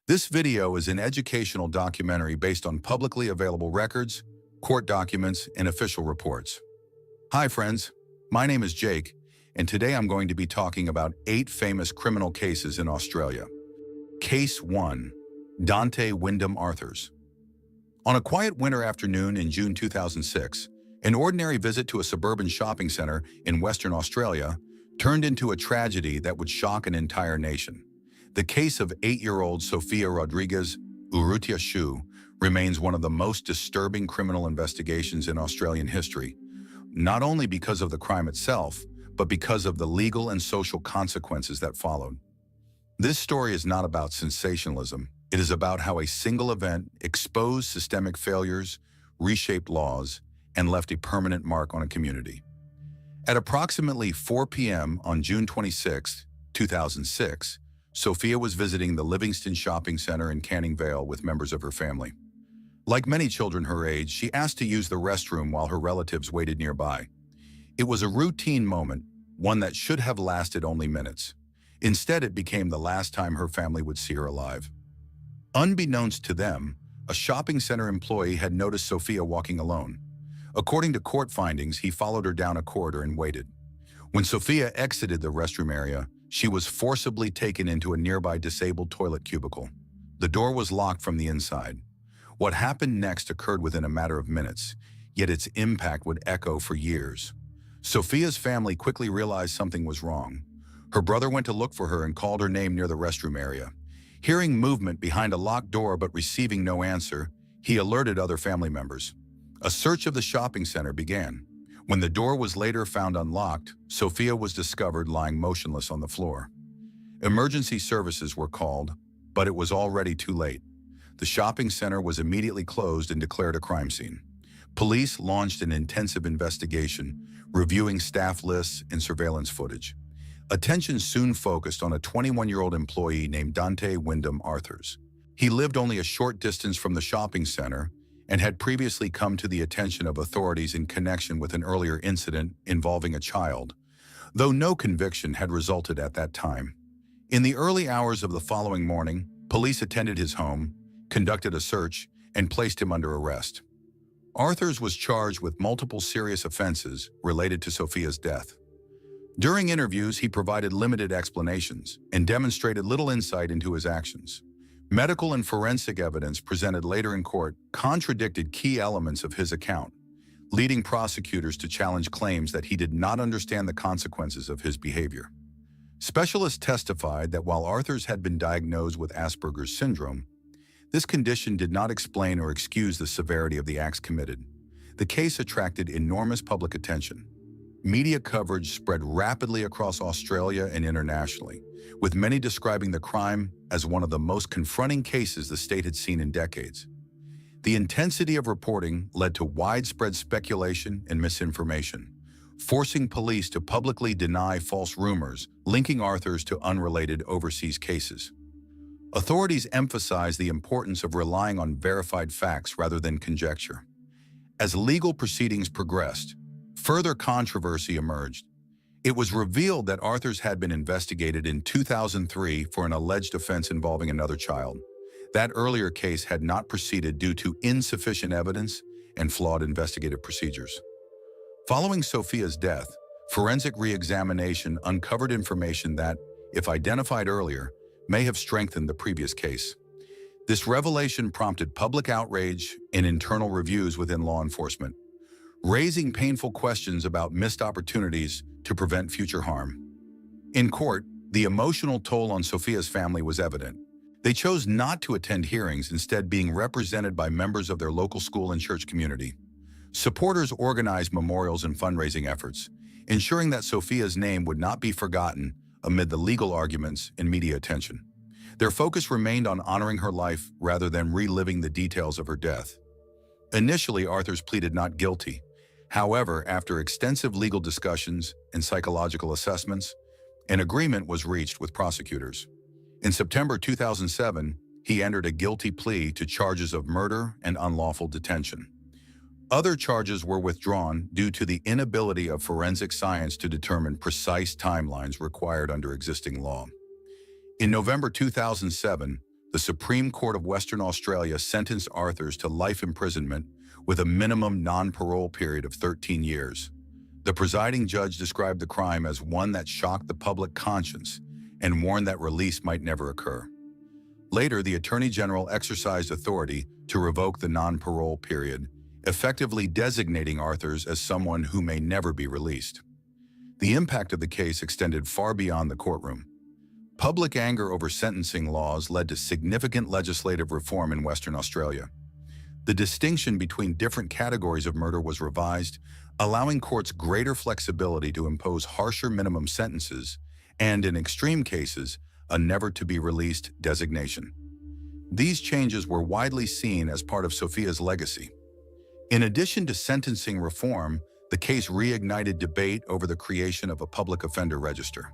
This video is an educational documentary based on publicly available records, court documents, and official reports. Hi friends, my name is Jake, and today I'm going to be talking about 8 famous criminal cases in Australia. Case 1. Dante Wyndham Arthurs. On a quiet winter afternoon in June 2006, an ordinary visit to a suburban shopping center in Western Australia turned into a tragedy that would shock an entire nation. The case of 8-year-old Sofia Rodriguez Urrutia Shu remains one of the most disturbing criminal investigations in Australian history, not only because of the crime itself, but because of the legal and social consequences that followed. This story is not about sensationalism. It is about how a single event exposed systemic failures, reshaped laws, and left a permanent mark on a community. At approximately 4 p.m. on June 26, 2006, Sofia was visiting the Livingston Shopping Center in Canning Vale with members of her family. Like many children her age, she asked to use the restroom while her relatives waited nearby. It was a routine moment, one that should have lasted only minutes. Instead, it became the last time her family would see her alive. Unbeknownst to them, a shopping center employee had noticed Sofia walking alone. According to court findings, he followed her down a corridor and waited. When Sofia exited the restroom area, she was forcibly taken into a nearby disabled toilet cubicle. The door was locked from the inside. What happened next occurred within a matter of minutes, yet its impact would echo for years. Sofia's family quickly realized something was wrong. Her brother went to look for her and called her name near the restroom area. Hearing movement behind a locked door but receiving no answer, he alerted other family members. A search of the shopping center began. When the door was later found unlocked, Sofia was discovered lying motionless on the floor. Emergency services were called, but it was already too late. The shopping center was immediately closed and declared a crime scene. Police launched an intensive investigation, reviewing staff lists and surveillance footage. Attention soon focused on a 21-year-old employee named Dante Wyndham Arthurs. He lived only a short distance from the shopping center and had previously come to the attention of authorities in connection with an earlier incident involving a child, though no conviction had resulted at that time. In the early hours of the following morning, police attended his home, conducted a search, and placed him under arrest. Arthurs was charged with multiple serious offenses related to Sofia's death. During interviews, he provided limited explanations and demonstrated little insight into his actions. Medical and forensic evidence presented later in court contradicted key elements of his account, leading prosecutors to challenge claims that he did not understand the consequences of his behavior. Specialists testified that while Arthurs had been diagnosed with Asperger's syndrome, this condition did not explain or excuse the severity of the acts committed. The case attracted enormous public attention. Media coverage spread rapidly across Australia and internationally, with many describing the crime as one of the most confronting cases the state had seen in decades. The intensity of reporting led to widespread speculation and misinformation, forcing police to publicly deny false rumors linking Arthurs to unrelated overseas cases. Authorities emphasized the importance of relying on verified facts rather than conjecture. As legal proceedings progressed, further controversy emerged. It was revealed that Arthurs had been investigated in 2003 for an alleged offense involving another child. That earlier case had not proceeded due to insufficient evidence and flawed investigative procedures. Following Sofia's death, forensic re-examination uncovered information that, if identified earlier, may have strengthened the previous case. This revelation prompted public outrage and internal reviews within law enforcement, raising painful questions about missed opportunities to prevent future harm. In court, the emotional toll on Sofia's family was evident. They chose not to attend hearings, instead being represented by members of their local school and church community. Supporters organized memorials and fundraising efforts, ensuring that Sofia's name would not be forgotten amid the legal arguments and media attention. Their focus remained on honoring her life rather than reliving the details of her death. Initially, Arthurs pleaded not guilty. However, after extensive legal discussions and psychological assessments, an agreement was reached with prosecutors. In September 2007, he entered a guilty plea to charges of murder and unlawful detention. Other charges were withdrawn due to the inability of forensic science to determine precise timelines required under existing law. In November 2007, the Supreme Court of Western Australia sentenced Arthurs to life imprisonment with a minimum non-parole period of 13 years. The presiding judge described the crime as one that shocked the public conscience and warned that release might never occur. Later, the Attorney General exercised authority to revoke the non-parole period, effectively designating Arthurs as someone who may never be released. The impact of the case extended far beyond the courtroom. Public anger over sentencing laws led to significant legislative reform in Western Australia. The distinction between different categories of murder was revised, allowing courts greater flexibility to impose harsher minimum sentences and, in extreme cases, a never-to-be-released designation. These changes were widely seen as part of Sophia's legacy. In addition to sentencing reform, the case reignited debate over the creation of a public offender register.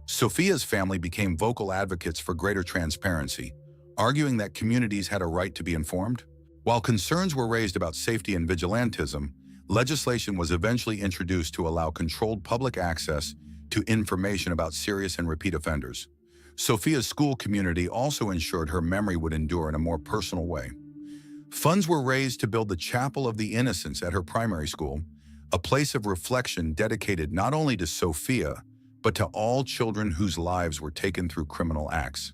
Sophia's family became vocal advocates for greater transparency, arguing that communities had a right to be informed. While concerns were raised about safety and vigilantism, legislation was eventually introduced to allow controlled public access to information about serious and repeat offenders. Sophia's school community also ensured her memory would endure in a more personal way. Funds were raised to build the Chapel of the Innocents at her primary school, a place of reflection dedicated not only to Sophia, but to all children whose lives were taken through criminal acts.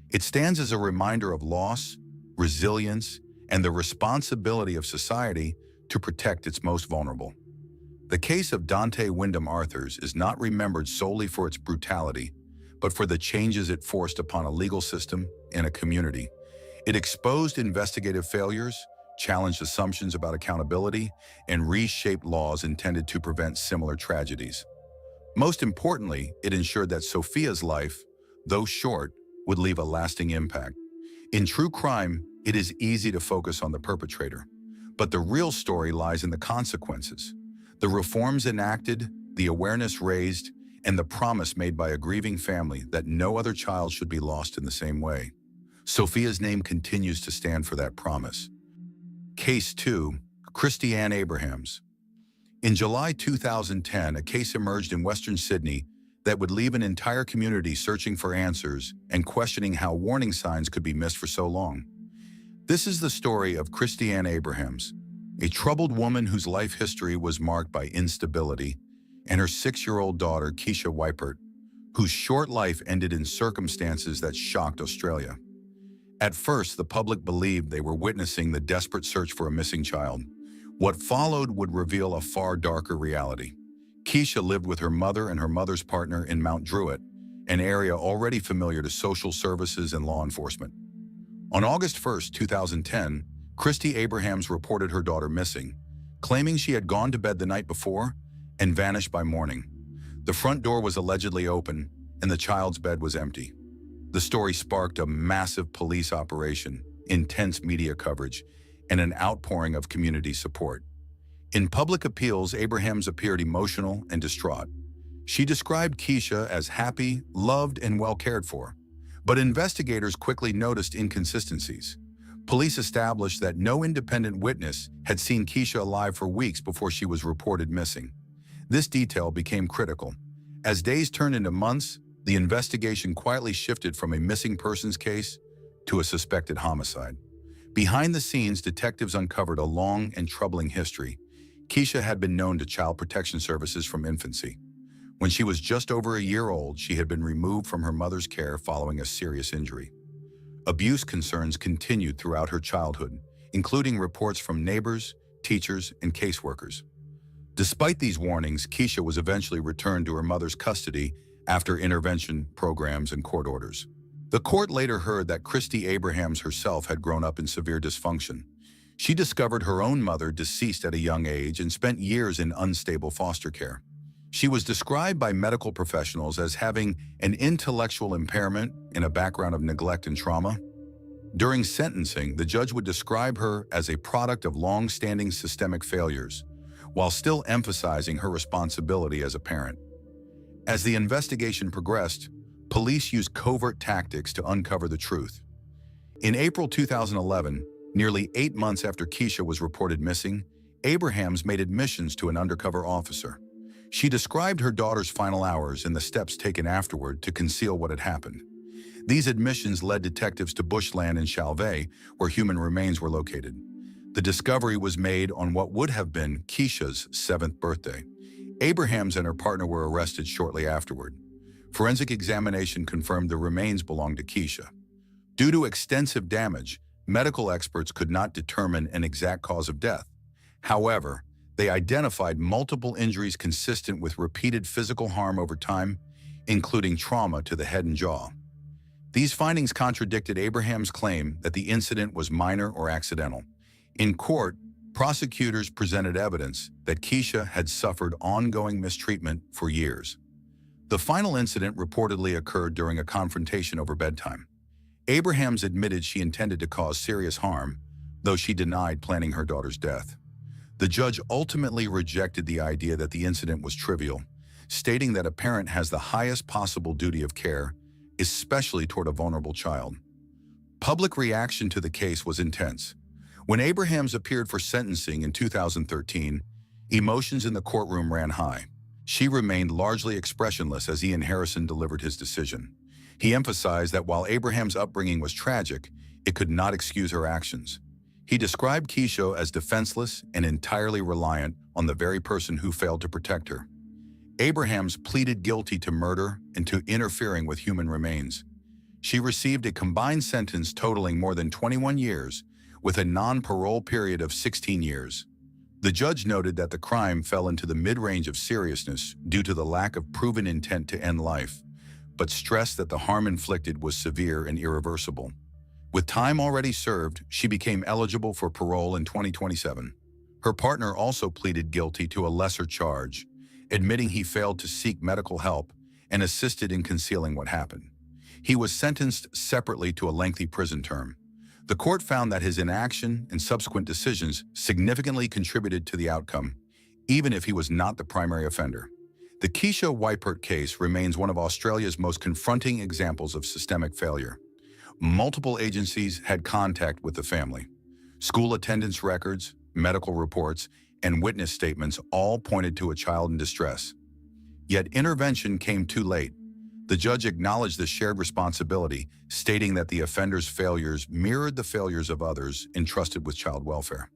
It stands as a reminder of loss, resilience, and the responsibility of society to protect its most vulnerable. The case of Dante Wyndham Arthurs is not remembered solely for its brutality, but for the changes it forced upon a legal system and a community. It exposed investigative failures, challenged assumptions about accountability, and reshaped laws intended to prevent similar tragedies. Most importantly, it ensured that Sophia's life, though short, would leave a lasting impact. In true crime, it is easy to focus on the perpetrator, but the real story lies in the consequences. The reforms enacted, the awareness raised, and the promise made by a grieving family that no other child should be lost in the same way. Sophia's name continues to stand for that promise. Case 2, Christy Ann Abrahams. In July 2010, a case emerged in Western Sydney that would leave an entire community searching for answers and questioning how warning signs could be missed for so long. This is the story of Christy Ann Abrahams, a troubled woman whose life history was marked by instability, and her 6-year-old daughter, Keisha Weipert, whose short life ended in circumstances that shocked Australia. At first, the public believed they were witnessing the desperate search for a missing child. What followed would reveal a far darker reality. Keisha lived with her mother and her mother's partner in Mount Druitt, an area already familiar to social services and law enforcement. On August 1, 2010, Christy Abrahams reported her daughter missing, claiming she had gone to bed the night before and vanished by morning. The front door was allegedly open, and the child's bed was empty. The story sparked a massive police operation, intense media coverage, and an outpouring of community support. In public appeals, Abrahams appeared emotional and distraught. She described Keisha as happy, loved, and well cared for. But investigators quickly noticed inconsistencies. Police established that no independent witness had seen Keisha alive for weeks before she was reported missing. This detail became critical. As days turned into months, the investigation quietly shifted from a missing persons case to a suspected homicide. Behind the scenes, detectives uncovered a long and troubling history. Keisha had been known to Child Protection Services from infancy. When she was just over a year old, she had been removed from her mother's care following a serious injury. Abuse concerns continued throughout her childhood, including reports from neighbors, teachers, and caseworkers. Despite these warnings, Keisha was eventually returned to her mother's custody after intervention programs and court orders. The court later heard that Christy Abrahams herself had grown up in severe dysfunction. She discovered her own mother deceased at a young age and spent years in unstable foster care. She was described by medical professionals as having an intellectual impairment and a background of neglect and trauma. During sentencing, the judge would describe her as a product of long-standing systemic failures, while still emphasizing her responsibility as a parent. As the investigation progressed, police used covert tactics to uncover the truth. In April 2011, nearly 8 months after Keisha was reported missing, Abrahams made admissions to an undercover officer. She described her daughter's final hours and the steps taken afterward to conceal what had happened. These admissions led detectives to bushland in Chalvet, where human remains were located. The discovery was made on what would have been Keisha's 7th birthday. Abrahams and her partner were arrested shortly afterward. Forensic examination confirmed the remains belonged to Keisha. Due to extensive damage, medical experts could not determine an exact cause of death. However, they identified multiple injuries consistent with repeated physical harm over time, including trauma to the head and jaw. These findings contradicted Abraham's claim that the incident was minor or accidental. In court, prosecutors presented evidence that Keisha had suffered ongoing mistreatment for years. The final incident reportedly occurred during a confrontation over bedtime. Abrahams admitted she intended to cause serious harm, though she denied planning her daughter's death. The judge ultimately rejected the idea that the incident was trivial, stating that a parent has the highest possible duty of care, especially toward a vulnerable child. Public reaction to the case was intense. When Abrahams appeared for sentencing in 2013, emotions in the courtroom ran high. She remained largely expressionless as Ian Harrison delivered his decision. He emphasized that while Abraham's upbringing was tragic, it could not excuse her actions. He described Keisha as defenseless and entirely reliant on the very person who failed to protect her. Abrahams pleaded guilty to murder and to interfering with human remains. She received a combined sentence totaling more than 21 years, with a non-parole period of 16 years. The judge noted that the crime fell into the mid-range of seriousness due to the lack of proven intent to end life, but stressed that the harm inflicted was severe and irreversible. With time already served, she became eligible for parole in 2027. Her partner also pleaded guilty to a lesser charge, admitting he failed to seek medical help and assisted in concealing what happened. He was sentenced separately to a lengthy prison term. The court found that his inaction and subsequent decisions significantly contributed to the outcome, even if he was not the primary offender. The Keisha Weipert case remains one of Australia's most confronting examples of systemic failure. Multiple agencies had contact with the family. School attendance records, medical reports, and witness statements all pointed to a child in distress. Yet intervention came too late. The judge acknowledged the shared responsibility, stating that the offender's failures mirrored the failures of others entrusted with child welfare.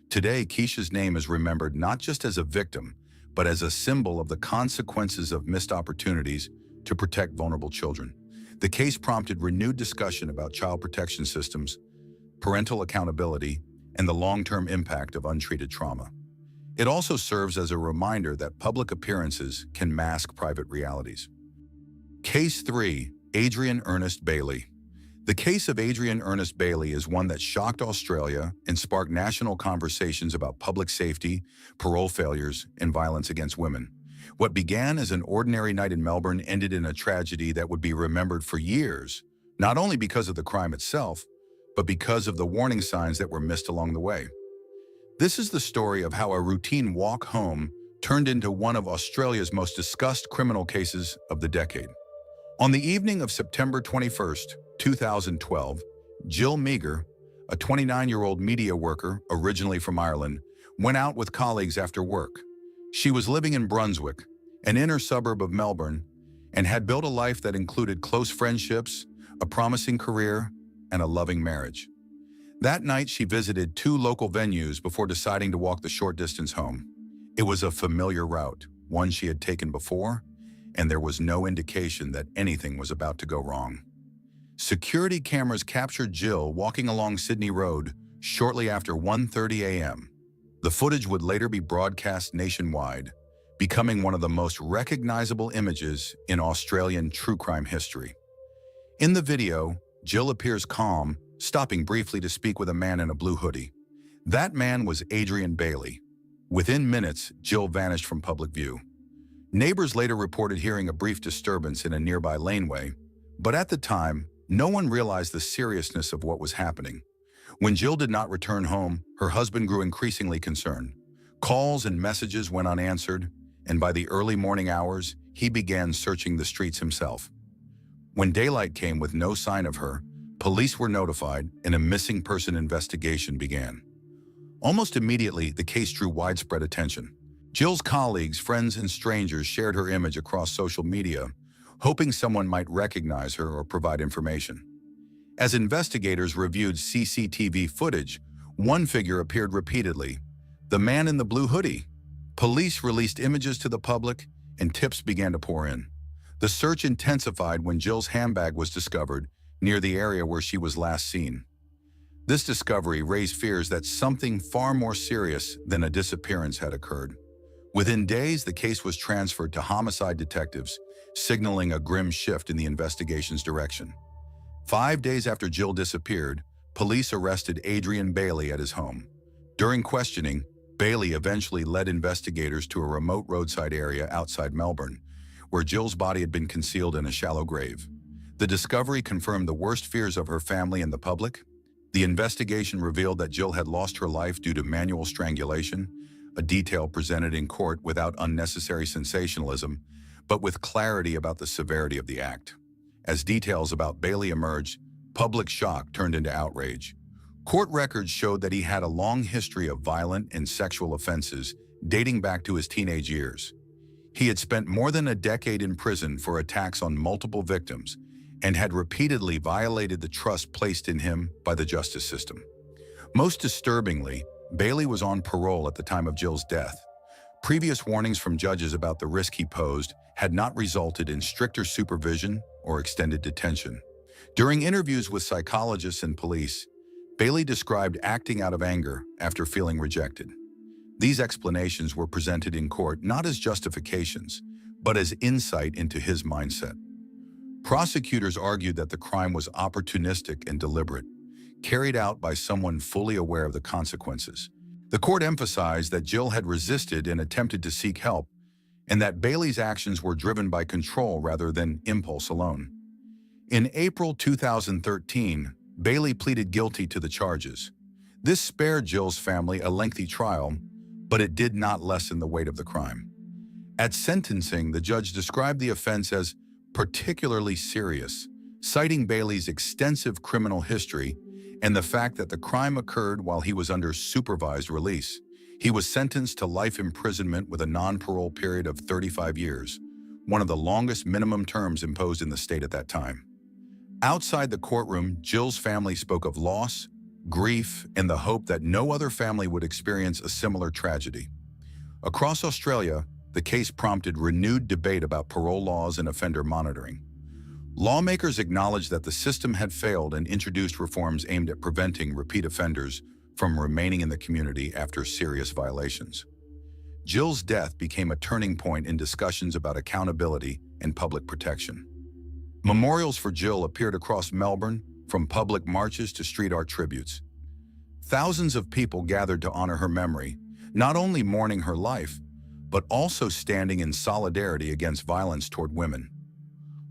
Today, Keisha's name is remembered not just as a victim, but as a symbol of the consequences of missed opportunities to protect vulnerable children. The case prompted renewed discussion about child protection systems, parental accountability, and the long-term impact of untreated trauma. It also serves as a reminder that public appearances can mask private realities. Case 3. Adrian Ernest Bailey. The case of Adrian Ernest Bailey is one that shocked Australia and sparked national conversations about public safety, parole failures, and violence against women. What began as an ordinary night in Melbourne ended in a tragedy that would be remembered for years, not only because of the crime itself, but because of the warning signs that were missed along the way. This is the story of how a routine walk home turned into one of Australia's most discussed criminal cases of the decade. On the evening of September 21st, 2012, Jill Meagher, a 29-year-old media worker originally from Ireland, went out with colleagues after work. She was living in Brunswick, an inner suburb of Melbourne, and had built a life that included close friendships, a promising career, and a loving marriage. That night, she visited 2 local venues before deciding to walk the short distance home. It was a familiar route, one she had taken before, and there was no indication that anything was about to go wrong. Security cameras captured Jill walking along Sydney Road shortly after 1:30 a.m. The footage would later be broadcast nationwide, becoming one of the most recognizable images in Australian true crime history. In the video, Jill appears calm, stopping briefly to speak with a man in a blue hoodie. That man was Adrian Bailey. Within minutes, Jill vanished from public view. Neighbors later reported hearing a brief disturbance in a nearby laneway, but at the time, no one realized the seriousness of what was happening. When Jill did not return home, her husband grew increasingly concerned. Calls and messages went unanswered, and by the early morning hours, he began searching the streets himself. When daylight came with no sign of her, police were notified and a missing person investigation began. Almost immediately, the case drew widespread attention. Jill's colleagues, friends, and strangers shared her image across social media, hoping someone might recognize her or provide information. As investigators reviewed CCTV footage, one figure appeared repeatedly: the man in the blue hoodie. Police released images to the public, and tips began to pour in. The search intensified when Jill's handbag was discovered near the area where she was last seen. This discovery raised fears that something far more serious than a disappearance had occurred. Within days, the case was transferred to homicide detectives, signaling a grim shift in the investigation's direction. 5 days after Jill disappeared, police arrested Adrian Bailey at his home. During questioning, Bailey eventually led investigators to a remote roadside area outside Melbourne, where Jill's body had been concealed in a shallow grave. The discovery confirmed the worst fears of her family and the public. The investigation revealed that Jill had lost her life due to manual strangulation, a detail presented in court without unnecessary sensationalism, but with clarity about the severity of the act. As details about Bailey emerged, public shock turned into outrage. Court records showed that he had a long history of violent and sexual offenses dating back to his teenage years. He had spent more than a decade in prison for attacks on multiple victims and had repeatedly violated the trust placed in him by the justice system. Most disturbingly, Bailey was on parole at the time of Jill's death. Previous warnings from judges about the risk he posed had not resulted in stricter supervision or extended detention. During interviews with psychologists and police, Bailey described acting out of anger after feeling rejected. These explanations were presented in court not as justifications, but as insight into his mindset. Prosecutors argued that the crime was opportunistic and deliberate, carried out by someone fully aware of the consequences. The court emphasized that Jill had resisted and attempted to seek help, and that Bailey's actions were driven by control rather than impulse alone. In April 2013, Bailey pleaded guilty to the charges. This spared Jill's family a lengthy trial, but it did not lessen the weight of the crime. At sentencing, the judge described the offense as particularly serious, citing Bailey's extensive criminal history and the fact that the crime occurred while he was under supervised release. He was sentenced to life imprisonment with a non-parole period of 35 years, one of the longest minimum terms imposed in the state at that time. Outside the courtroom, Jill's family spoke of loss, grief, and the hope that no other family would experience a similar tragedy. Across Australia, the case prompted renewed debate about parole laws and offender monitoring. Lawmakers acknowledged that the system had failed and introduced reforms aimed at preventing repeat offenders from remaining in the community after serious violations. Jill's death became a turning point in discussions about accountability and public protection. Memorials for Jill appeared across Melbourne, from public marches to street art tributes. Thousands of people gathered to honor her memory, not only mourning her life, but also standing in solidarity against violence toward women.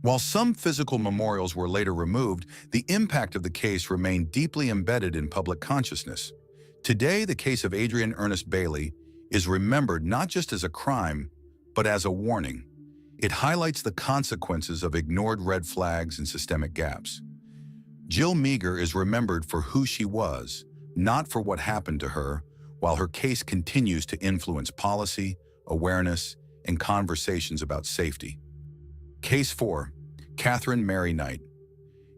While some physical memorials were later removed, the impact of the case remained deeply embedded in public consciousness. Today, the case of Adrian Ernest Bailey is remembered not just as a crime, but as a warning. It highlights the consequences of ignored red flags and systemic gaps. Jill Meagher is remembered for who she was, not for what happened to her, while her case continues to influence policy, awareness, and conversations about safety. Case 4. Catherine Mary Knight.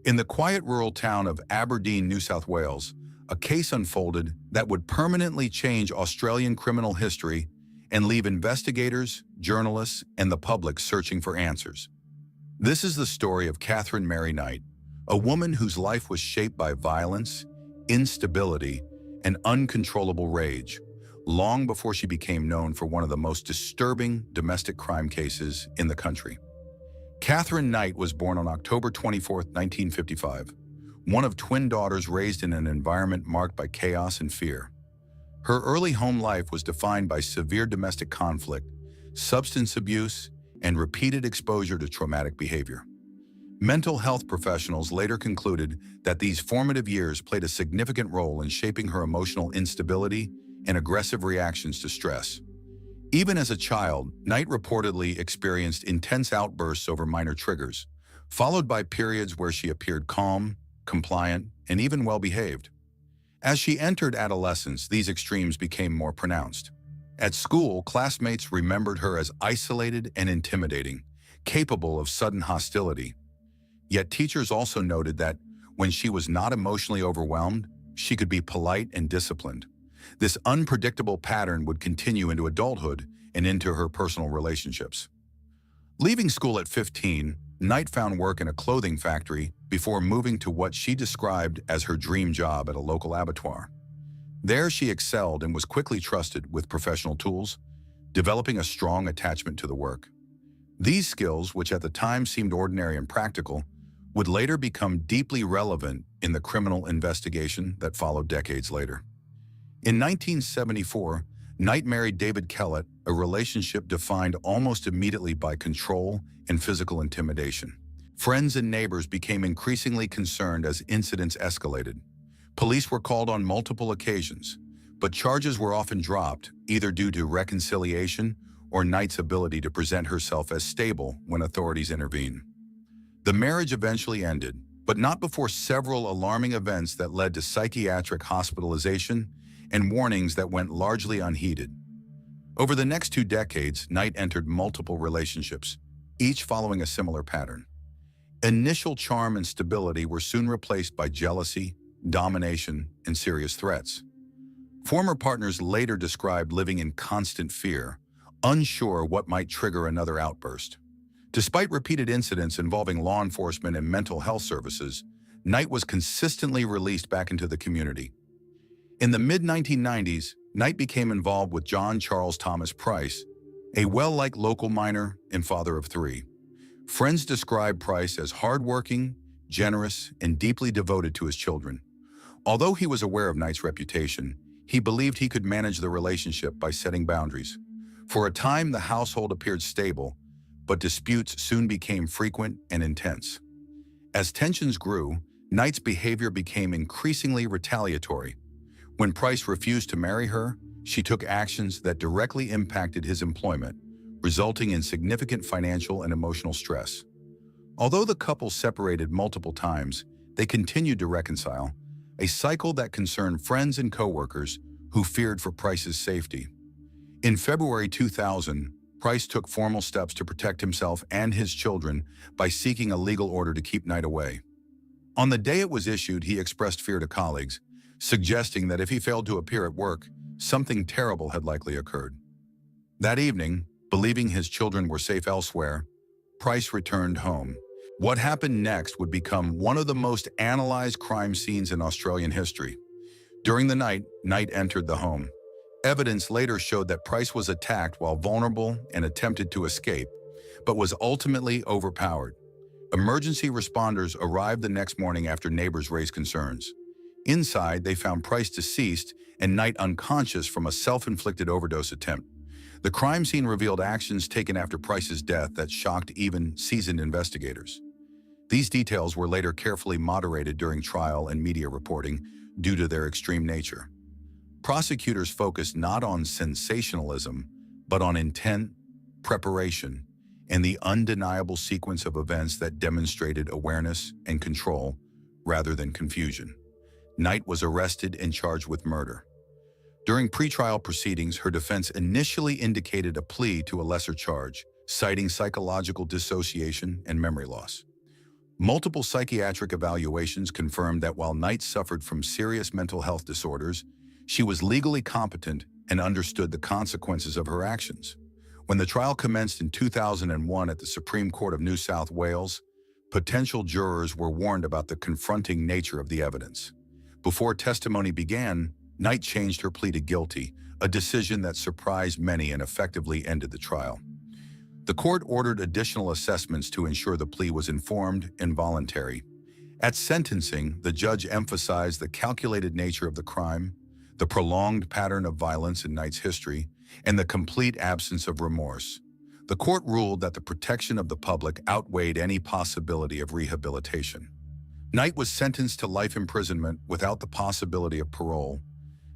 In the quiet rural town of Aberdeen, New South Wales, a case unfolded that would permanently change Australian criminal history and leave investigators, journalists, and the public searching for answers. This is the story of Catherine Mary Knight, a woman whose life was shaped by violence, instability, and uncontrollable rage, long before she became known for one of the most disturbing domestic crime cases in the country. Catherine Knight was born on October 24, 1955, one of twin daughters raised in an environment marked by chaos and fear. Her early home life was defined by severe domestic conflict, substance abuse, and repeated exposure to traumatic behavior. Mental health professionals later concluded that these formative years played a significant role in shaping her emotional instability and aggressive reactions to stress. Even as a child, Knight reportedly experienced intense outbursts over minor triggers, followed by periods where she appeared calm, compliant, and even well-behaved. As she entered adolescence, these extremes became more pronounced. At school, classmates remembered her as isolated and intimidating, capable of sudden hostility. Yet teachers also noted that when she was not emotionally overwhelmed, she could be polite and disciplined. This unpredictable pattern would continue into adulthood and into her personal relationships. Leaving school at 15, Knight found work in a clothing factory before moving to what she described as her dream job at a local abattoir. There she excelled and was quickly trusted with professional tools, developing a strong attachment to the work. These skills, which at the time seemed ordinary and practical, would later become deeply relevant in the criminal investigation that followed decades later. In 1974, Knight married David Kellett, a relationship defined almost immediately by control and physical intimidation. Friends and neighbors became increasingly concerned as incidents escalated. Police were called on multiple occasions, but charges were often dropped, either due to reconciliation or Knight's ability to present herself as stable when authorities intervened. The marriage eventually ended, but not before several alarming events that led to psychiatric hospitalization and warnings that went largely unheeded. Over the next 2 decades, Knight entered multiple relationships, each following a similar pattern. Initial charm and stability were soon replaced by jealousy, domination, and serious threats. Former partners later described living in constant fear, unsure what might trigger another outburst. Despite repeated incidents involving law enforcement and mental health services, Knight was consistently released back into the community. In the mid-1990s, Knight became involved with John Charles Thomas Price, a well-liked local miner and father of 3. Friends described Price as hardworking, generous, and deeply devoted to his children. Although he was aware of Knight's reputation, he believed he could manage the relationship by setting boundaries. For a time, the household appeared stable, but disputes soon became frequent and intense. As tensions grew, Knight's behavior became increasingly retaliatory. When Price refused to marry her, she took actions that directly impacted his employment, resulting in significant financial and emotional stress. Although the couple separated multiple times, they continued to reconcile, a cycle that concerned friends and coworkers who feared for Price's safety. In February 2000, Price took formal steps to protect himself and his children by seeking a legal order to keep Knight away. On the day it was issued, he expressed fear to colleagues, suggesting that if he failed to appear at work, something terrible had likely occurred. That evening, believing his children were safe elsewhere, Price returned home. What happened next would become one of the most analyzed crime scenes in Australian history. During the night, Knight entered the home. Evidence later showed that Price was attacked while vulnerable and attempted to escape, but was ultimately overpowered. Emergency responders arrived the next morning after neighbors raised concerns. Inside, they found Price deceased and Knight unconscious from a self-inflicted overdose attempt. The crime scene revealed actions taken after Price's death that shocked even seasoned investigators. These details were later carefully moderated during trial and media reporting due to their extreme nature. Prosecutors focused not on sensationalism, but on intent, preparation, and the undeniable sequence of events that demonstrated awareness and control rather than confusion. Knight was arrested and charged with murder. During pretrial proceedings, her defense initially indicated a plea to a lesser charge, citing psychological dissociation and memory loss. Multiple psychiatric evaluations confirmed that while Knight suffered from serious mental health disorders, she was legally competent and understood the consequences of her actions. When the trial commenced in 2001 at the Supreme Court of New South Wales, potential jurors were warned about the confronting nature of the evidence. Before testimony began, Knight changed her plea to guilty, a decision that surprised many and effectively ended the trial. The court ordered additional assessments to ensure the plea was informed and voluntary. At sentencing, the judge emphasized the calculated nature of the crime, the prolonged pattern of violence in Knight's history, and the complete absence of remorse. The court ruled that the protection of the public outweighed any possibility of rehabilitation. Knight was sentenced to life imprisonment without the possibility of parole,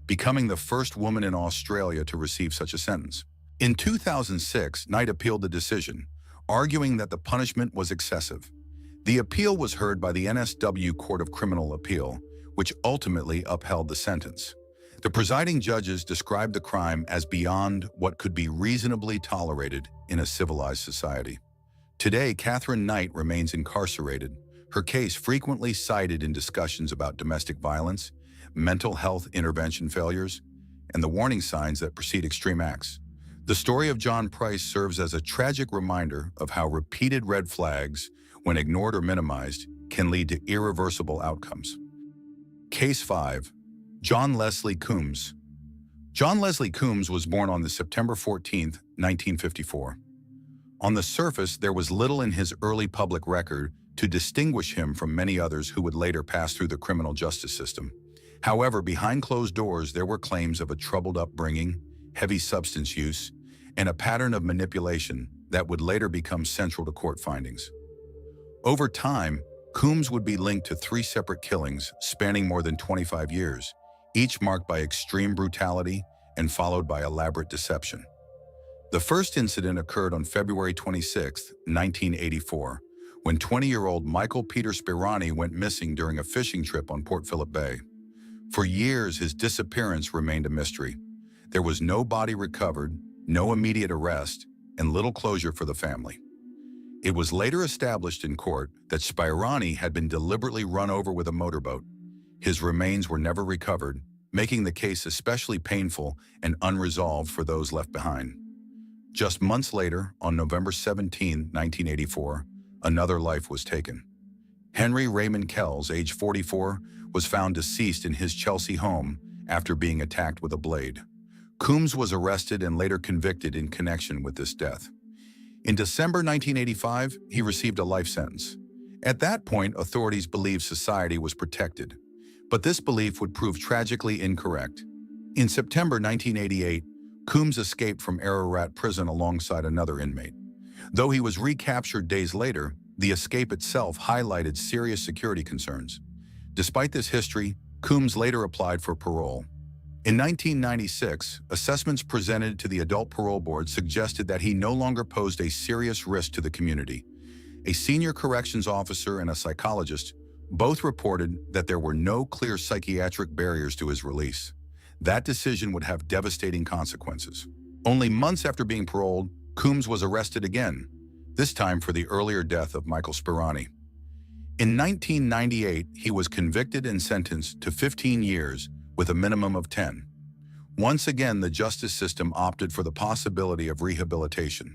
becoming the first woman in Australia to receive such a sentence. In 2006, Knight appealed the decision, arguing that the punishment was excessive. The appeal was heard by the NSW Court of Criminal Appeal, which ultimately upheld the sentence. The presiding judges described the crime as beyond what could be reasonably tolerated in a civilized society. Today, Catherine Knight remains incarcerated, her case frequently cited in discussions about domestic violence, mental health intervention failures, and the warning signs that precede extreme acts. The story of John Price serves as a tragic reminder of how repeated red flags, when ignored or minimized, can lead to irreversible outcomes. Case 5. John Leslie Coombs. John Leslie Coombs was born on September 14, 1954. On the surface, there was little in his early public record to distinguish him from many others who would later pass through the criminal justice system. However, behind closed doors, there were claims of a troubled upbringing, heavy substance use, and a pattern of manipulation that would later become central to court findings. Over time, Coombs would be linked to 3 separate killings spanning more than 25 years, each marked by extreme brutality and followed by elaborate deception. The first incident occurred on February 26, 1984, when 20-year-old Michael Peter Spirani went missing during a fishing trip on Port Phillip Bay. For years, his disappearance remained a mystery. There was no body recovered, no immediate arrest, and little closure for the family. It was later established in court that Spirani had been deliberately run over with a motorboat. His remains were never recovered, making the case especially painful and unresolved for those left behind. Just months later, on November 17, 1984, another life was taken. Henry Raymond Kells, age 44, was found deceased in his Chelsea home after being attacked with a blade. Coombs was arrested and later convicted in connection with this death. In December 1985, he received a life sentence. At that point, authorities believed society was protected, but this belief would prove tragically incorrect. In September 1988, Coombs escaped from Ararat prison alongside another inmate. Though he was recaptured days later, the escape itself highlighted serious security concerns. Despite this history, Coombs later applied for parole. In 1996, assessments presented to the Adult Parole Board suggested that he no longer posed a serious risk to the community. A senior corrections officer and a psychologist both reported that there were no clear psychiatric barriers to his release. That decision would have devastating consequences. Only months after being paroled, Coombs was arrested again, this time for the earlier death of Michael Spirani. In 1998, he was convicted and sentenced to 15 years with a minimum of 10. Once again, the justice system opted for the possibility of rehabilitation.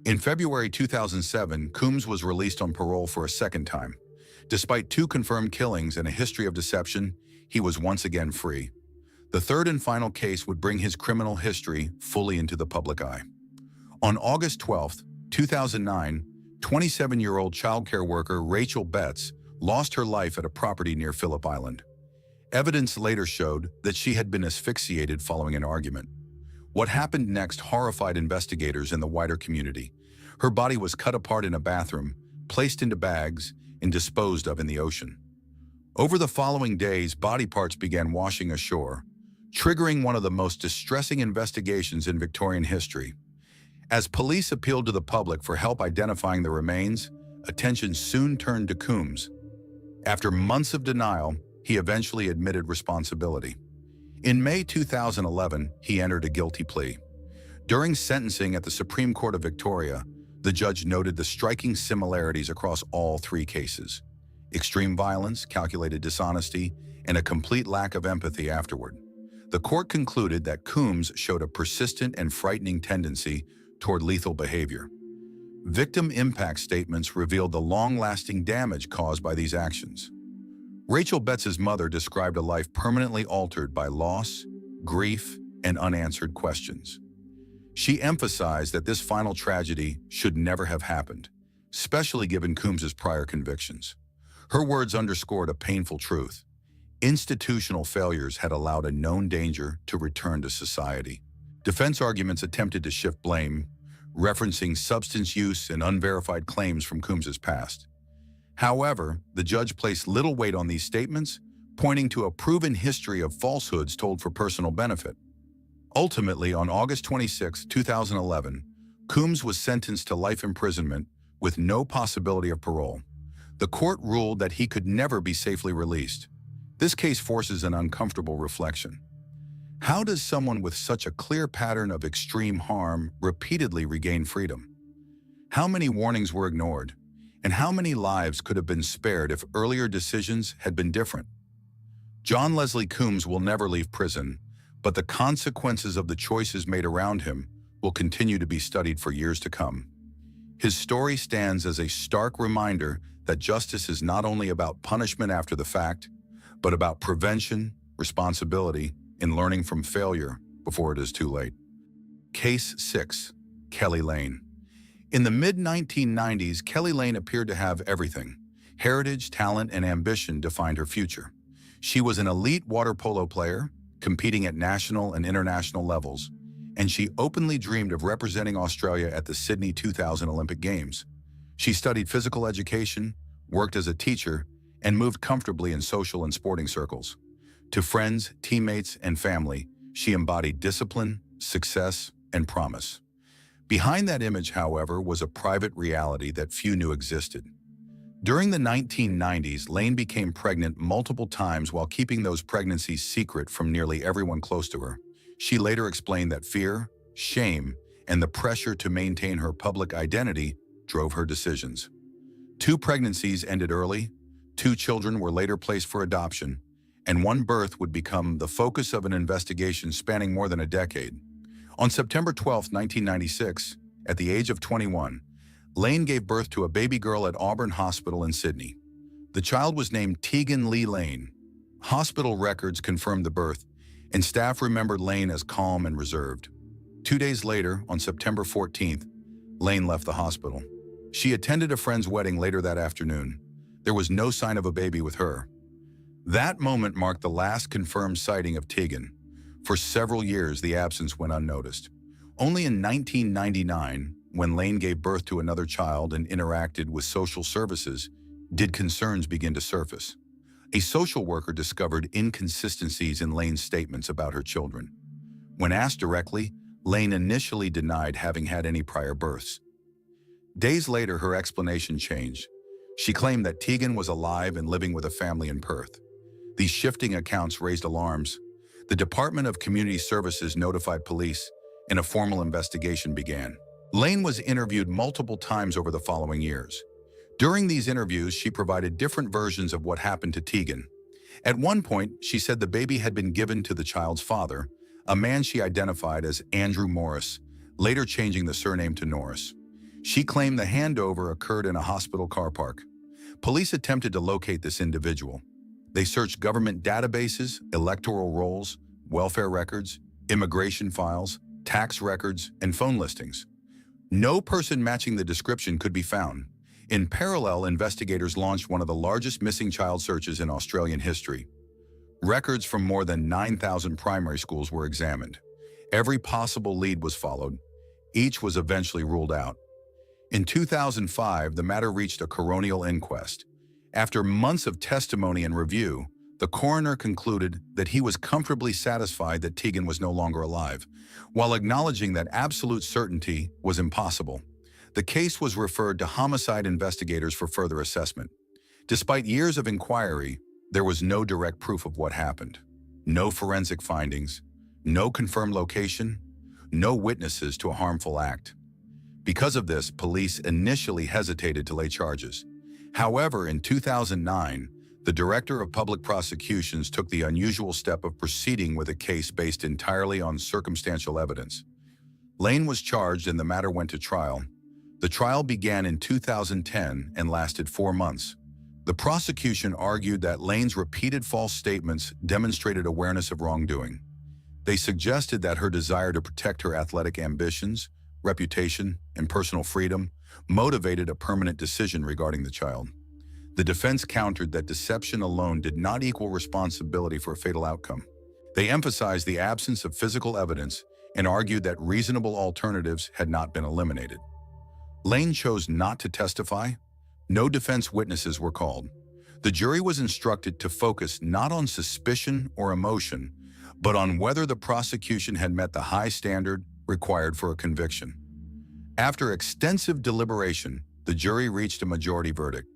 In February 2007, Coombs was released on parole for a second time. Despite 2 confirmed killings and a history of deception, he was once again free. The third and final case would bring his criminal history fully into the public eye. On August 12, 2009, 27-year-old childcare worker Rachel Betts lost her life at a property near Phillip Island. Evidence later showed that she had been asphyxiated following an argument. What happened next horrified investigators in the wider community. Her body was cut apart in a bathroom, placed into bags, and disposed of in the ocean. Over the following days, body parts began washing ashore, triggering one of the most distressing investigations in Victorian history. As police appealed to the public for help identifying the remains, attention soon turned to Coombs. After months of denial, he eventually admitted responsibility. In May 2011, he entered a guilty plea. During sentencing at the Supreme Court of Victoria, the judge noted the striking similarities across all 3 cases: extreme violence, calculated dishonesty, and a complete lack of empathy afterward. The court concluded that Coombs showed a persistent and frightening tendency toward lethal behavior. Victim impact statements revealed the long-lasting damage caused by these actions. Rachel Betts' mother described a life permanently altered by loss, grief, and unanswered questions. She emphasized that this final tragedy should never have happened, especially given Coombs' prior convictions. Her words underscored a painful truth. Institutional failures had allowed a known danger to return to society. Defense arguments attempted to shift blame, referencing substance use and unverified claims from Coombs' past. However, the judge placed little weight on these statements, pointing to a proven history of falsehoods told for personal benefit. Ultimately, on August 26, 2011, Coombs was sentenced to life imprisonment with no possibility of parole. The court ruled that he could never be safely released. This case forces an uncomfortable reflection. How does someone with such a clear pattern of extreme harm repeatedly regain freedom? How many warnings were ignored? And how many lives could have been spared if earlier decisions had been different? John Leslie Coombs will never leave prison, but the consequences of the choices made around him will continue to be studied for years to come. His story stands as a stark reminder that justice is not only about punishment after the fact, but about prevention, responsibility, and learning from failure before it is too late. Case 6. Kelly Lane. In the mid-1990s, Kelly Lane appeared to have everything. Heritage, talent, and ambition defined her future. She was an elite water polo player, competing at national and international levels, and she openly dreamed of representing Australia at the Sydney 2000 Olympic Games. She studied physical education, worked as a teacher, and moved comfortably in social and sporting circles. To friends, teammates, and family, she embodied discipline, success, and promise. Behind that image, however, was a private reality that few knew existed. During the 1990s, Lane became pregnant multiple times while keeping those pregnancies secret from nearly everyone close to her. She later explained that fear, shame, and the pressure to maintain her public identity drove her decisions. 2 pregnancies ended early, 2 children were later placed for adoption, and 1 birth would become the focus of an investigation spanning more than a decade. On September 12, 1996, at the age of 21, Lane gave birth to a baby girl at Auburn Hospital in Sydney. The child was named Tegan Lee Lane. Hospital records confirmed the birth, and staff remembered Lane as calm and reserved. 2 days later, on September 14th, Lane left the hospital. She attended a friend's wedding later that afternoon. There was no sign of a baby with her. That moment marked the last confirmed sighting of Tegan. For several years, the absence went unnoticed. Only in 1999, when Lane gave birth to another child and interacted with social services, did concerns begin to surface. A social worker discovered inconsistencies in Lane's statements about her children. When asked directly, Lane initially denied having had any prior births. Days later, her explanation changed. She claimed that Tegan was alive and living with a family in Perth. These shifting accounts raised alarms. The Department of Community Services notified police, and a formal investigation began. Lane was interviewed multiple times over the following years. During these interviews, she provided different versions of what happened to Tegan. At one point, she said the baby had been given to the child's father, a man she identified as Andrew Morris, later changing the surname to Norris. She claimed the handover occurred in a hospital car park. Police attempted to locate this individual. They searched government databases, electoral rolls, welfare records, immigration files, tax records, and phone listings. No person matching the description could be found. In parallel, investigators launched one of the largest missing child searches in Australian history. Records from more than 9,000 primary schools were examined. Every possible lead was followed. Each was eventually ruled out. In 2005, the matter reached a coronial inquest. After months of testimony and review, the coroner concluded that he was comfortably satisfied that Tegan was no longer alive, while acknowledging that absolute certainty was impossible. The case was referred to homicide investigators for further assessment. Despite years of inquiry, there was no direct proof of what happened. No forensic findings, no confirmed location, no witnesses to a harmful act. Because of this, police initially hesitated to lay charges. However, in 2009, the Director of Public Prosecutions took the unusual step of proceeding with a case based entirely on circumstantial evidence. Lane was charged and the matter went to trial. The trial began in 2010 and lasted 4 months. The prosecution argued that Lane's repeated false statements demonstrated awareness of wrongdoing. They suggested that her desire to protect her athletic ambitions, reputation, and personal freedom motivated a permanent decision regarding the child. The defense countered that deception alone did not equal responsibility for a fatal outcome. They emphasized the absence of physical evidence and argued that reasonable alternatives had not been eliminated. Lane chose not to testify. No defense witnesses were called. The jury was instructed to focus not on suspicion or emotion, but on whether the prosecution had met the high standard required for a conviction. After extensive deliberation, the jury reached a majority verdict.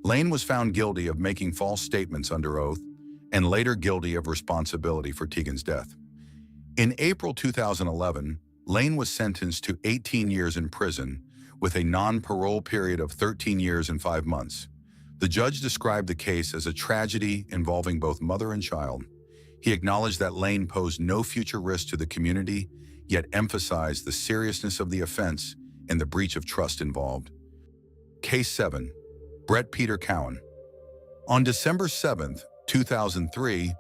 Lane was found guilty of making false statements under oath and later guilty of responsibility for Tegan's death. In April 2011, Lane was sentenced to 18 years in prison, with a non-parole period of 13 years and 5 months. The judge described the case as a tragedy involving both mother and child. He acknowledged that Lane posed no future risk to the community, yet emphasized the seriousness of the offense and the breach of trust involved. Case 7. Brett Peter Cowan. On December 7, 2003,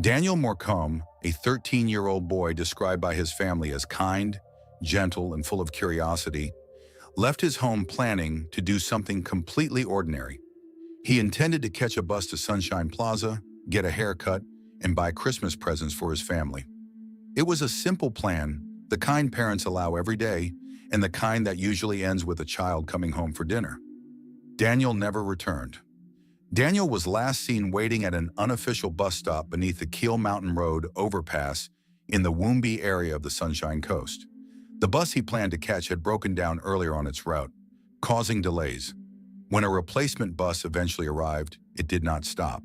Daniel Morcombe, a 13-year-old boy described by his family as kind, gentle, and full of curiosity, left his home planning to do something completely ordinary. He intended to catch a bus to Sunshine Plaza, get a haircut, and buy Christmas presents for his family. It was a simple plan, the kind parents allow every day, and the kind that usually ends with a child coming home for dinner. Daniel never returned. Daniel was last seen waiting at an unofficial bus stop beneath the Keel Mountain Road overpass in the Woombi area of the Sunshine Coast. The bus he planned to catch had broken down earlier on its route, causing delays. When a replacement bus eventually arrived, it did not stop.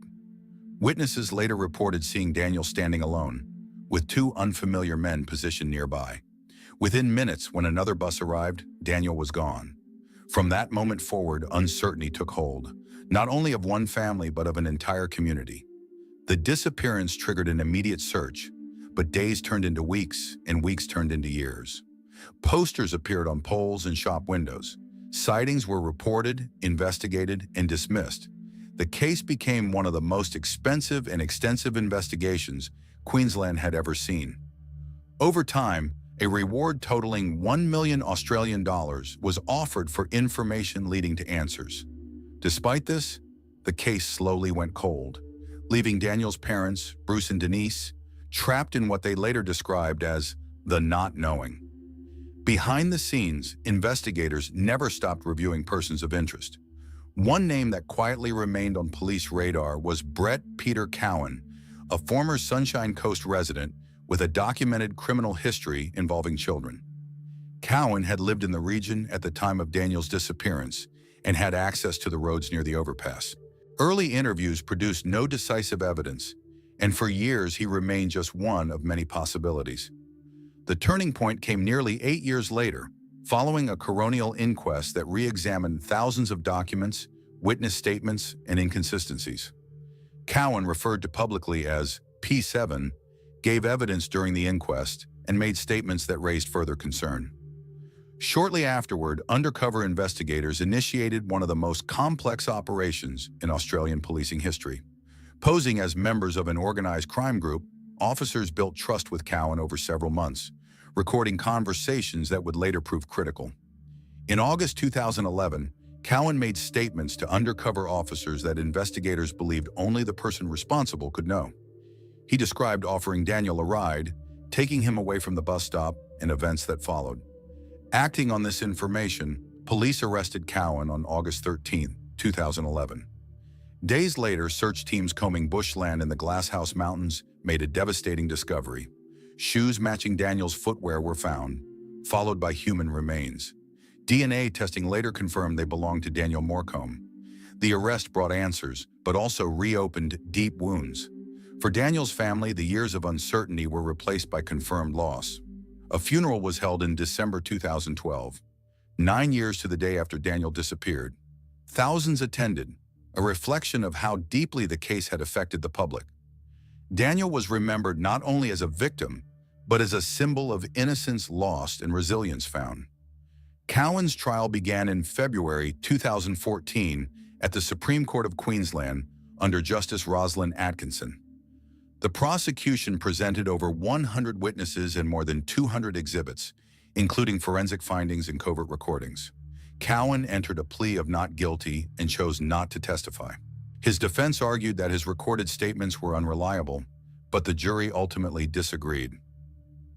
Witnesses later reported seeing Daniel standing alone, with 2 unfamiliar men positioned nearby. Within minutes, when another bus arrived, Daniel was gone. From that moment forward, uncertainty took hold, not only of one family but of an entire community. The disappearance triggered an immediate search, but days turned into weeks and weeks turned into years. Posters appeared on poles and shop windows. Sightings were reported, investigated, and dismissed. The case became one of the most expensive and extensive investigations Queensland had ever seen. Over time, a reward totaling $1 million Australian dollars was offered for information leading to answers. Despite this, the case slowly went cold, leaving Daniel's parents, Bruce and Denise, trapped in what they later described as the not knowing. Behind the scenes, investigators never stopped reviewing persons of interest. One name that quietly remained on police radar was Brett Peter Cowan, a former Sunshine Coast resident with a documented criminal history involving children. Cowan had lived in the region at the time of Daniel's disappearance and had access to the roads near the overpass. Early interviews produced no decisive evidence, and for years he remained just one of many possibilities. The turning point came nearly 8 years later, following a coronial inquest that re-examined thousands of documents, witness statements, and inconsistencies. Cowan, referred to publicly as P7, gave evidence during the inquest and made statements that raised further concern. Shortly afterward, undercover investigators initiated one of the most complex operations in Australian policing history. Posing as members of an organized crime group, officers built trust with Cowan over several months, recording conversations that would later prove critical. In August 2011, Cowan made statements to undercover officers that investigators believed only the person responsible could know. He described offering Daniel a ride, taking him away from the bus stop, and events that followed. Acting on this information, police arrested Cowan on August 13, 2011. Days later, search teams combing bushland in the Glasshouse Mountains made a devastating discovery. Shoes matching Daniel's footwear were found, followed by human remains. DNA testing later confirmed they belonged to Daniel Morcombe. The arrest brought answers, but also reopened deep wounds. For Daniel's family, the years of uncertainty were replaced by confirmed loss. A funeral was held in December 2012, 9 years to the day after Daniel disappeared. Thousands attended, a reflection of how deeply the case had affected the public. Daniel was remembered not only as a victim, but as a symbol of innocence lost and resilience found. Cowan's trial began in February 2014 at the Supreme Court of Queensland under Justice Rosalind Atkinson. The prosecution presented over 100 witnesses and more than 200 exhibits, including forensic findings and covert recordings. Cowan entered a plea of not guilty and chose not to testify. His defense argued that his recorded statements were unreliable, but the jury ultimately disagreed.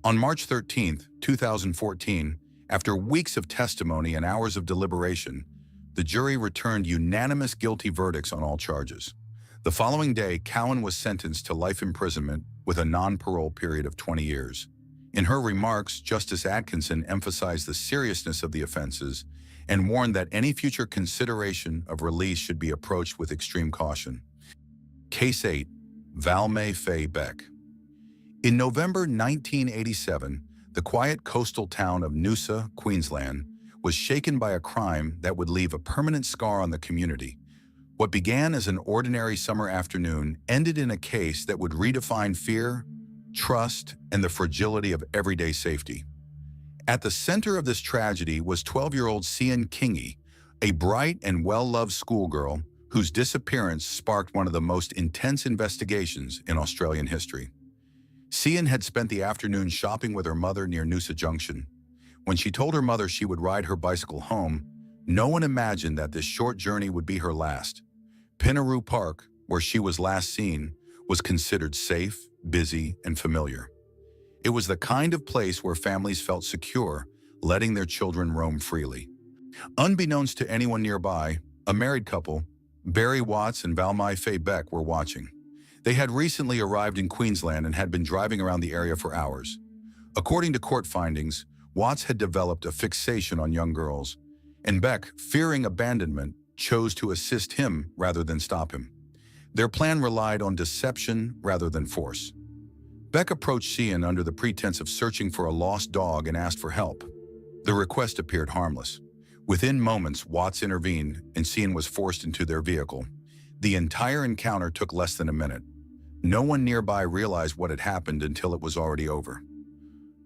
On March 13, 2014, after weeks of testimony and hours of deliberation, the jury returned unanimous guilty verdicts on all charges. The following day, Cowan was sentenced to life imprisonment with a non-parole period of 20 years. In her remarks, Justice Atkinson emphasized the seriousness of the offenses and warned that any future consideration of release should be approached with extreme caution. Case 8. Valmay Faye Beck. In November 1987, the quiet coastal town of Noosa, Queensland, was shaken by a crime that would leave a permanent scar on the community. What began as an ordinary summer afternoon ended in a case that would redefine fear, trust, and the fragility of everyday safety. At the center of this tragedy was 12-year-old Sian Kingi, a bright and well-loved schoolgirl whose disappearance sparked one of the most intense investigations in Australian history. Sian had spent the afternoon shopping with her mother near Noosa Junction. When she told her mother she would ride her bicycle home, no one imagined that this short journey would be her last. Pinaroo Park, where she was last seen, was considered safe, busy, and familiar. It was the kind of place where families felt secure, letting their children roam freely. Unbeknownst to anyone nearby, a married couple, Barry Watts and Valmai Faye Beck, were watching. They had recently arrived in Queensland and had been driving around the area for hours. According to court findings, Watts had developed a fixation on young girls, and Beck, fearing abandonment, chose to assist him rather than stop him. Their plan relied on deception rather than force. Beck approached Sian under the pretense of searching for a lost dog and asked for help. The request appeared harmless. Within moments, Watts intervened and Sian was forced into their vehicle. The entire encounter took less than a minute. No one nearby realized what had happened until it was already over.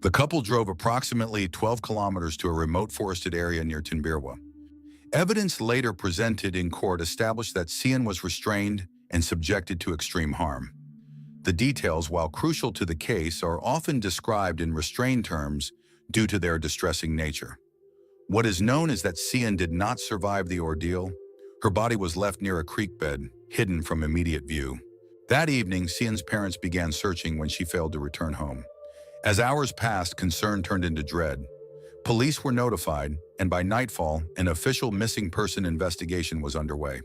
The couple drove approximately 12 kilometers to a remote forested area near Tinbirwa. Evidence later presented in court established that Sian was restrained and subjected to extreme harm. The details, while crucial to the case, are often described in restrained terms due to their distressing nature. What is known is that Sian did not survive the ordeal. Her body was left near a creek bed, hidden from immediate view. That evening, Sian's parents began searching when she failed to return home. As hours passed, concern turned into dread. Police were notified, and by nightfall, an official missing person investigation was underway.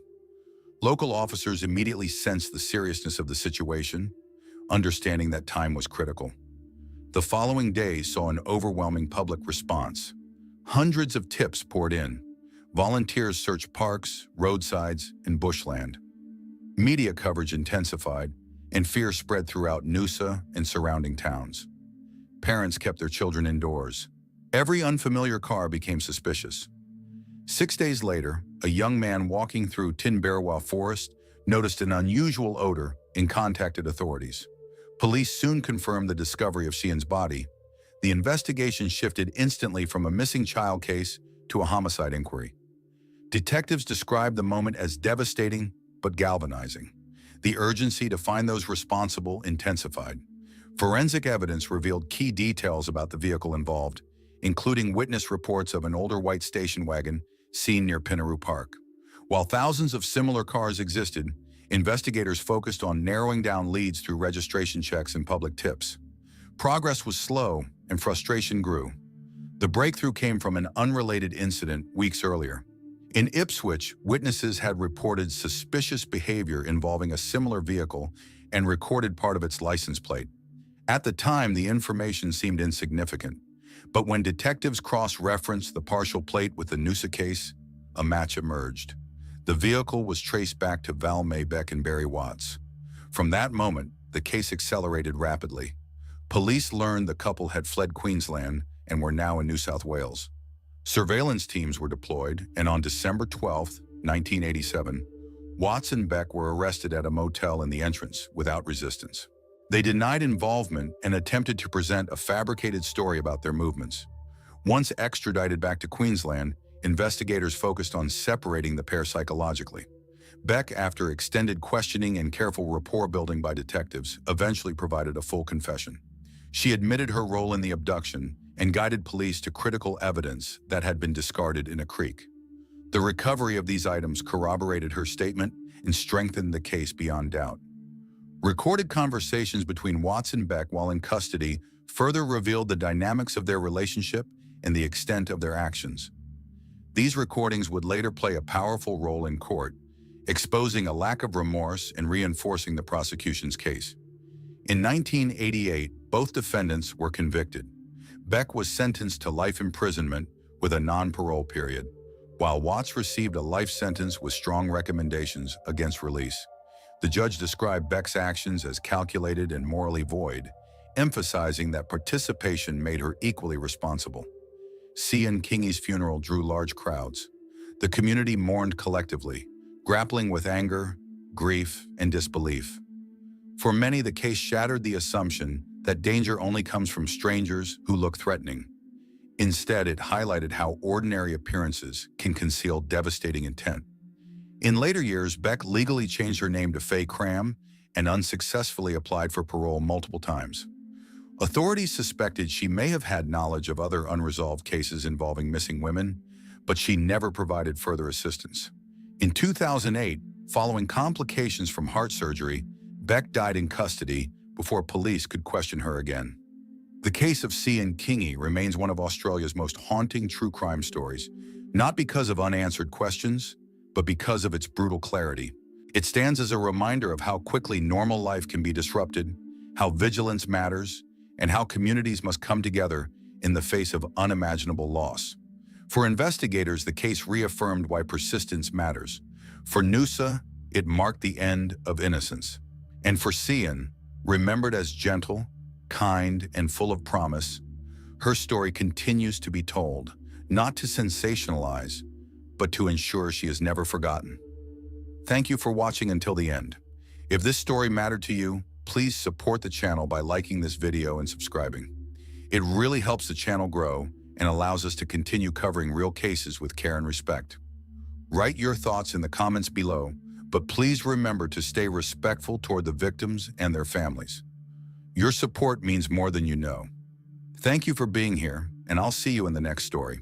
Local officers immediately sensed the seriousness of the situation, understanding that time was critical. The following days saw an overwhelming public response. Hundreds of tips poured in. Volunteers searched parks, roadsides, and bushland. Media coverage intensified, and fear spread throughout Noosa and surrounding towns. Parents kept their children indoors. Every unfamiliar car became suspicious. 6 days later, a young man walking through Tinbirwa Forest noticed an unusual odor and contacted authorities. Police soon confirmed the discovery of Sian's body. The investigation shifted instantly from a missing child case to a homicide inquiry. Detectives described the moment as devastating but galvanizing. The urgency to find those responsible intensified. Forensic evidence revealed key details about the vehicle involved, including witness reports of an older white station wagon seen near Pinaroo Park. While thousands of similar cars existed, investigators focused on narrowing down leads through registration checks and public tips. Progress was slow, and frustration grew. The breakthrough came from an unrelated incident weeks earlier. In Ipswich, witnesses had reported suspicious behavior involving a similar vehicle and recorded part of its license plate. At the time, the information seemed insignificant, but when detectives cross-referenced the partial plate with the Noosa case, a match emerged. The vehicle was traced back to Valmai Beck and Barry Watts. From that moment, the case accelerated rapidly. Police learned the couple had fled Queensland and were now in New South Wales. Surveillance teams were deployed, and on December 12, 1987, Watts and Beck were arrested at a motel in the entrance without resistance. They denied involvement and attempted to present a fabricated story about their movements. Once extradited back to Queensland, investigators focused on separating the pair psychologically. Beck, after extended questioning and careful rapport building by detectives, eventually provided a full confession. She admitted her role in the abduction and guided police to critical evidence that had been discarded in a creek. The recovery of these items corroborated her statement and strengthened the case beyond doubt. Recorded conversations between Watts and Beck while in custody further revealed the dynamics of their relationship and the extent of their actions. These recordings would later play a powerful role in court, exposing a lack of remorse and reinforcing the prosecution's case. In 1988, both defendants were convicted. Beck was sentenced to life imprisonment with a non-parole period, while Watts received a life sentence with strong recommendations against release. The judge described Beck's actions as calculated and morally void, emphasizing that participation made her equally responsible. Cian Kingi's funeral drew large crowds. The community mourned collectively, grappling with anger, grief, and disbelief. For many, the case shattered the assumption that danger only comes from strangers who look threatening. Instead, it highlighted how ordinary appearances can conceal devastating intent. In later years, Beck legally changed her name to Faye Cram and unsuccessfully applied for parole multiple times. Authorities suspected she may have had knowledge of other unresolved cases involving missing women, but she never provided further assistance. In 2008, following complications from heart surgery, Beck died in custody before police could question her again. The case of Cian Kingi remains one of Australia's most haunting true crime stories, not because of unanswered questions, but because of its brutal clarity. It stands as a reminder of how quickly normal life can be disrupted, how vigilance matters, and how communities must come together in the face of unimaginable loss. For investigators, the case reaffirmed why persistence matters. For Noosa, it marked the end of innocence. And for Cian, remembered as gentle, kind, and full of promise, her story continues to be told, not to sensationalize, but to ensure she is never forgotten. Thank you for watching until the end. If this story mattered to you, please support the channel by liking this video and subscribing. It really helps the channel grow and allows us to continue covering real cases with care and respect. Write your thoughts in the comments below, but please remember to stay respectful toward the victims and their families. Your support means more than you know. Thank you for being here, and I'll see you in the next story.